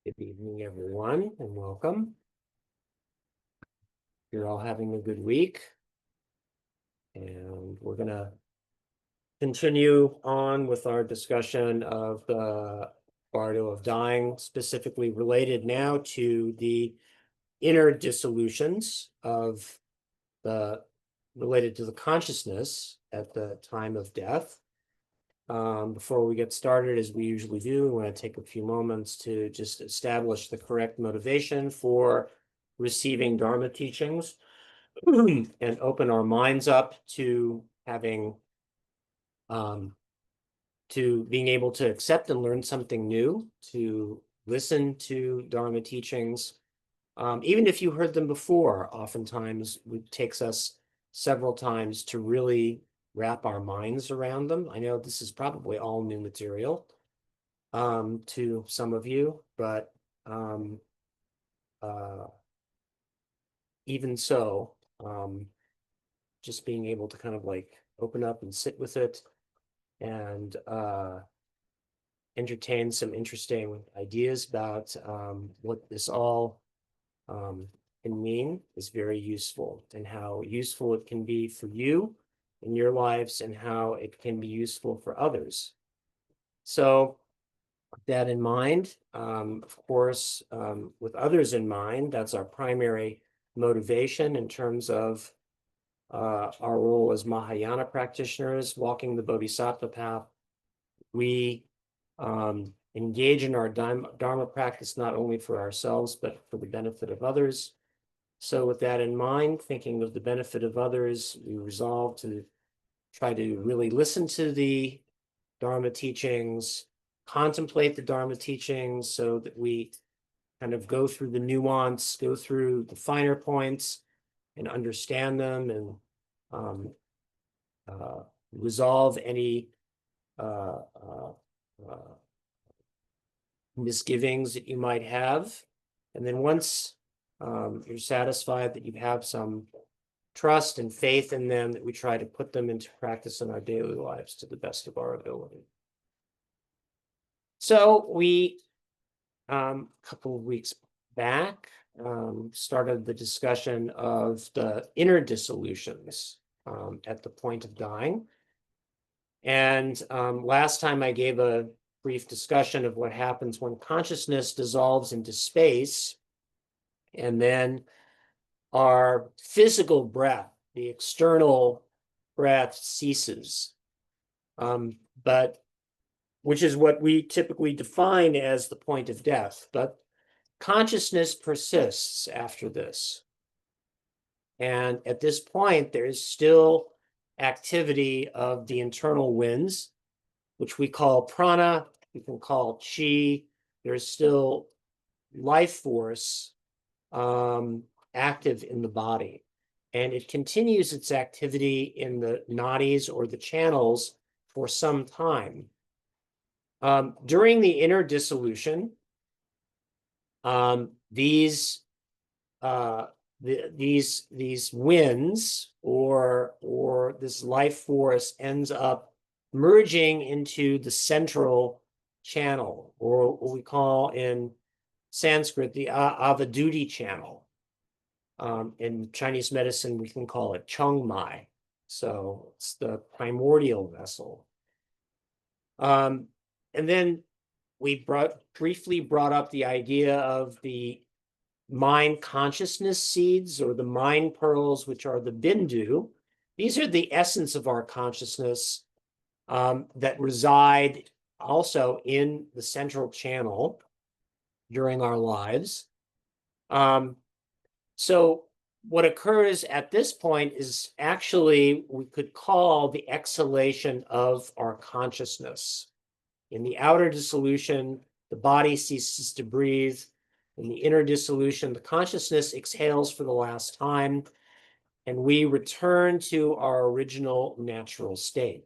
Good evening, everyone, and welcome. You're all having a good week, and we're going to continue on with our discussion of the Bardo of Dying, specifically related now to the inner dissolutions of related to the consciousness at the time of death. Before we get started, as we usually do, we want to take a few moments to just establish the correct motivation for receiving Dharma teachings and open our minds up to having to being able to accept and learn something new, to listen to Dharma teachings. Even if you heard them before, oftentimes it takes us several times to really wrap our minds around them. I know this is probably all new material to some of you, but even so, just being able to kind of like open up and sit with it and entertain some interesting ideas about what this all can mean is very useful, and how useful it can be for you in your lives and how it can be useful for others. So with that in mind, of course, with others in mind, that's our primary motivation in terms of our role as Mahayana practitioners, walking the Bodhisattva path. We engage in our Dharma practice not only for ourselves, but for the benefit of others. So with that in mind, thinking of the benefit of others, we resolve to try to really listen to the Dharma teachings, contemplate the Dharma teachings so that we kind of go through the nuance, go through the finer points and understand them, and resolve any misgivings that you might have. And then once you're satisfied that you have some trust and faith in them, that we try to put them into practice in our daily lives to the best of our ability. So we, a couple of weeks back, started the discussion of the inner dissolutions at the point of dying. And last time I gave a brief discussion of what happens when consciousness dissolves into space, and then our physical breath, the external breath, ceases. But which is what we typically define as the point of death. But consciousness persists after this. And at this point, there is still activity of the internal winds, which we call prana, we can call chi. There's still life force active in the body. And it continues its activity in the nadis or the channels for some time. During the inner dissolution, these winds or this life force ends up merging into the central channel, or what we call in Sanskrit the Avadhuti channel. In Chinese medicine, we can call it Chongmai. So it's the primordial vessel. And then we briefly brought up the idea of the mind consciousness seeds, or the mind pearls, which are the bindu. These are the essence of our consciousness that reside also in the central channel during our lives. So what occurs at this point is actually, we could call the exhalation of our consciousness. In the outer dissolution, the body ceases to breathe. In the inner dissolution, the consciousness exhales for the last time, and we return to our original natural state.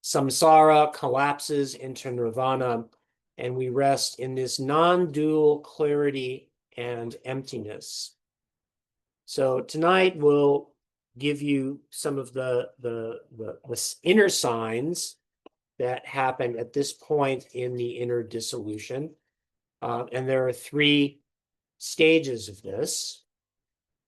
Samsara collapses into nirvana, and we rest in this non-dual clarity and emptiness. So tonight we'll give you some of the inner signs that happen at this point in the inner dissolution. And there are three stages of this.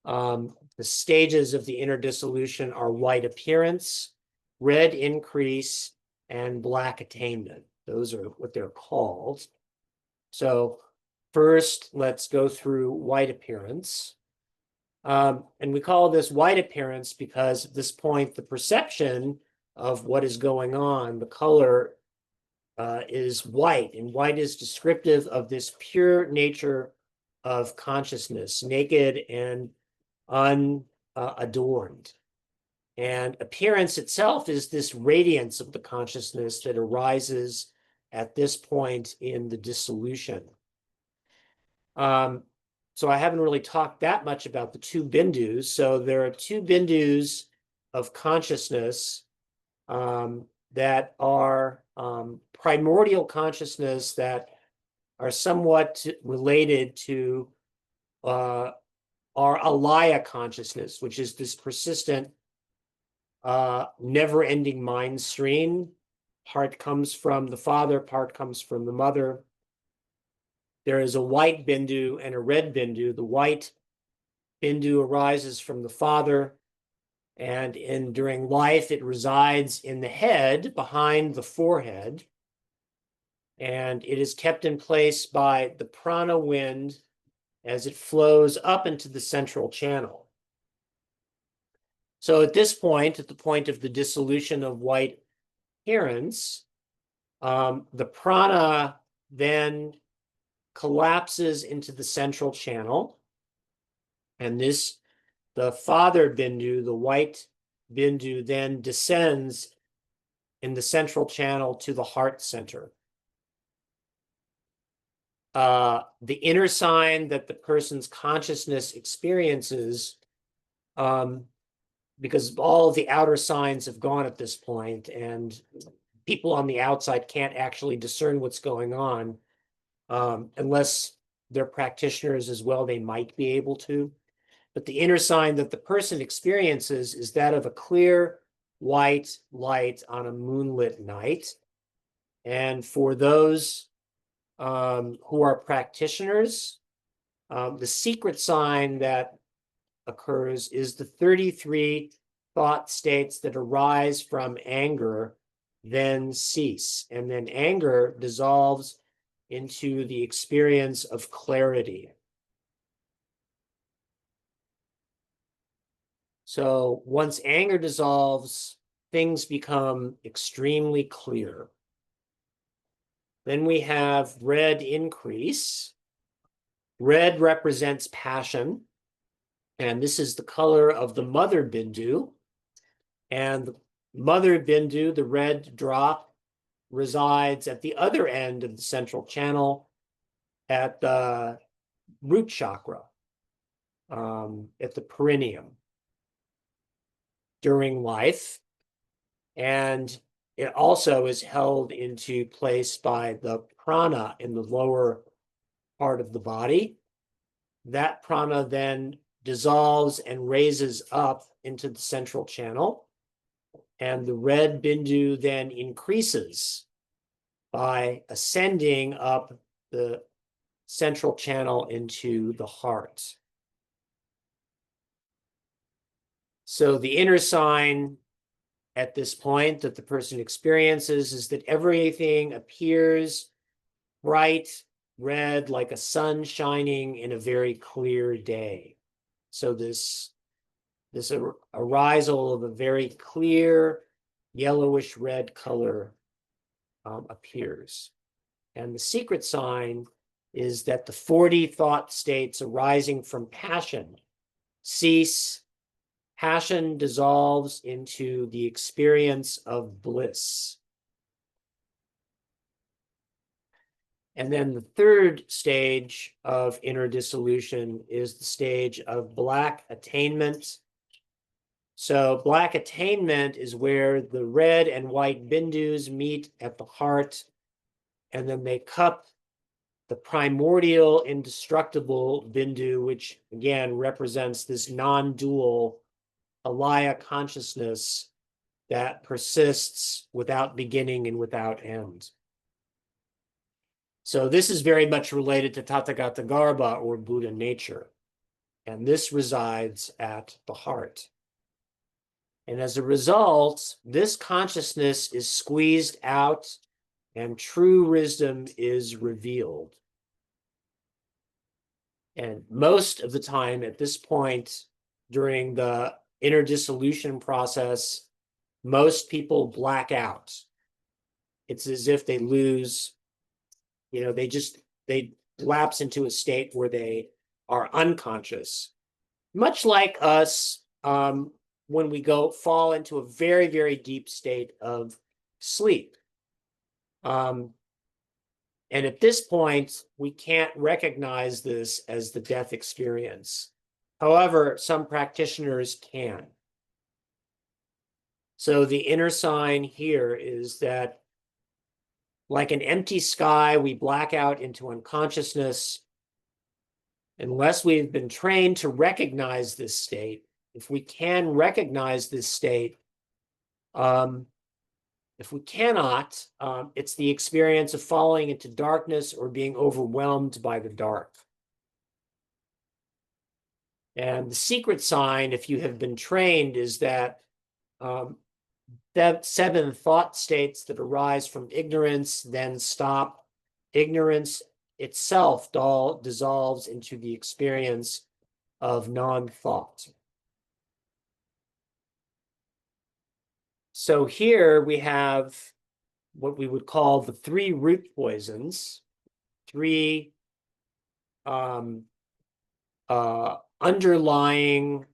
The stages of the inner dissolution are white appearance, red increase, and black attainment. Those are what they're called. So first, let's go through white appearance. And we call this white appearance because at this point, the perception of what is going on, the color is white, and white is descriptive of this pure nature of consciousness, naked and unadorned. And appearance itself is this radiance of the consciousness that arises at this point in the dissolution. So I haven't really talked that much about the two bindus. So there are two bindus of consciousness that are primordial consciousness that are somewhat related to our alaya consciousness, which is this persistent, never-ending mind stream. Part comes from the father, part comes from the mother. There is a white bindu and a red bindu. The white bindu arises from the father, and during life, it resides in the head, behind the forehead, and it is kept in place by the prana wind as it flows up into the central channel. So at this point, at the point of the dissolution of white appearance, the prana then collapses into the central channel, and the father bindu, the white bindu, then descends in the central channel to the heart center. The inner sign that the person's consciousness experiences, because all of the outer signs have gone at this point, and people on the outside can't actually discern what's going on, unless they're practitioners as well, they might be able to. But the inner sign that the person experiences is that of a clear white light on a moonlit night. And for those who are practitioners, the secret sign that occurs is the 33 thought states that arise from anger, then cease. And then anger dissolves into the experience of clarity. So once anger dissolves, things become extremely clear. Then we have red increase. Red represents passion, and this is the color of the mother bindu. And the mother bindu, the red drop, resides at the other end of the central channel at the root chakra, at the perineum during life. And it also is held into place by the prana in the lower part of the body. That prana then dissolves and raises up into the central channel. And the red bindu then increases by ascending up the central channel into the heart. So the inner sign at this point that the person experiences is that everything appears bright red, like a sun shining in a very clear day. So this arisal of a very clear yellowish red color appears. And the secret sign is that the 40 thought states arising from passion cease. Passion dissolves into the experience of bliss. And then the third stage of inner dissolution is the stage of black attainment. So black attainment is where the red and white bindus meet at the heart, and then they cup the primordial indestructible bindu, which again represents this non-dual alaya consciousness that persists without beginning and without end. So this is very much related to Tathagata Garbha, or Buddha nature. And this resides at the heart. And as a result, this consciousness is squeezed out and true wisdom is revealed. And most of the time at this point, during the inner dissolution process, most people black out. It's as if they lose, they lapse into a state where they are unconscious. Much like us, when we fall into a very, very deep state of sleep. And at this point, we can't recognize this as the death experience. However, some practitioners can. So the inner sign here is that, like an empty sky, we black out into unconsciousness. Unless we've been trained to recognize this state, if we can recognize this state, if we cannot, it's the experience of falling into darkness or being overwhelmed by the dark. And the secret sign, if you have been trained, is that that 7 thought states that arise from ignorance then stop. Ignorance itself dissolves into the experience of non-thought. So here we have what we would call the 3 root poisons, 3 underlying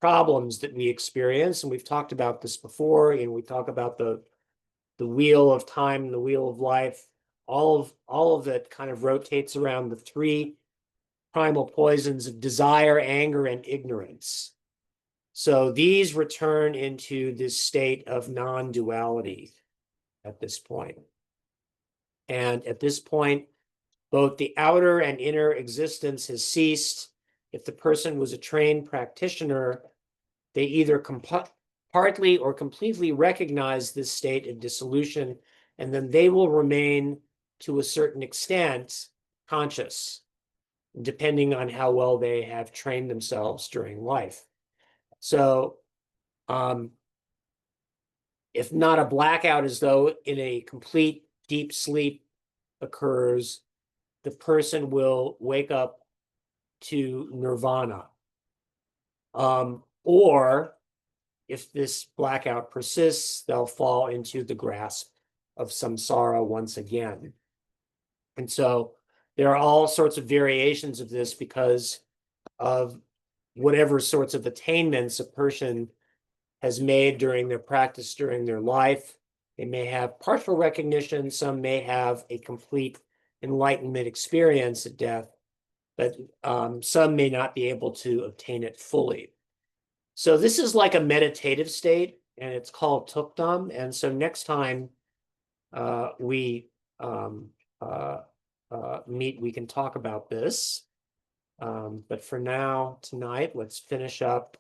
problems that we experience. And we've talked about this before, and we talk about the wheel of time and the wheel of life. All of it kind of rotates around the 3 primal poisons of desire, anger, and ignorance. So these return into this state of non-duality at this point. And at this point, both the outer and inner existence has ceased. If the person was a trained practitioner, they either partly or completely recognize this state of dissolution, and then they will remain, to a certain extent, conscious, depending on how well they have trained themselves during life. So, if not a blackout, as though in a complete deep sleep occurs, the person will wake up to nirvana. Or if this blackout persists, they'll fall into the grasp of samsara once again. And so there are all sorts of variations of this because of whatever sorts of attainments a person has made during their practice, during their life. They may have partial recognition, some may have a complete enlightenment experience at death, but some may not be able to obtain it fully. So this is like a meditative state, and it's called tukdam. And so next time we meet, we can talk about this. But for now, tonight, let's finish up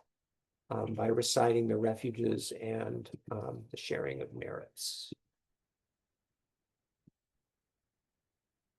by reciting the refuges and the sharing of merits.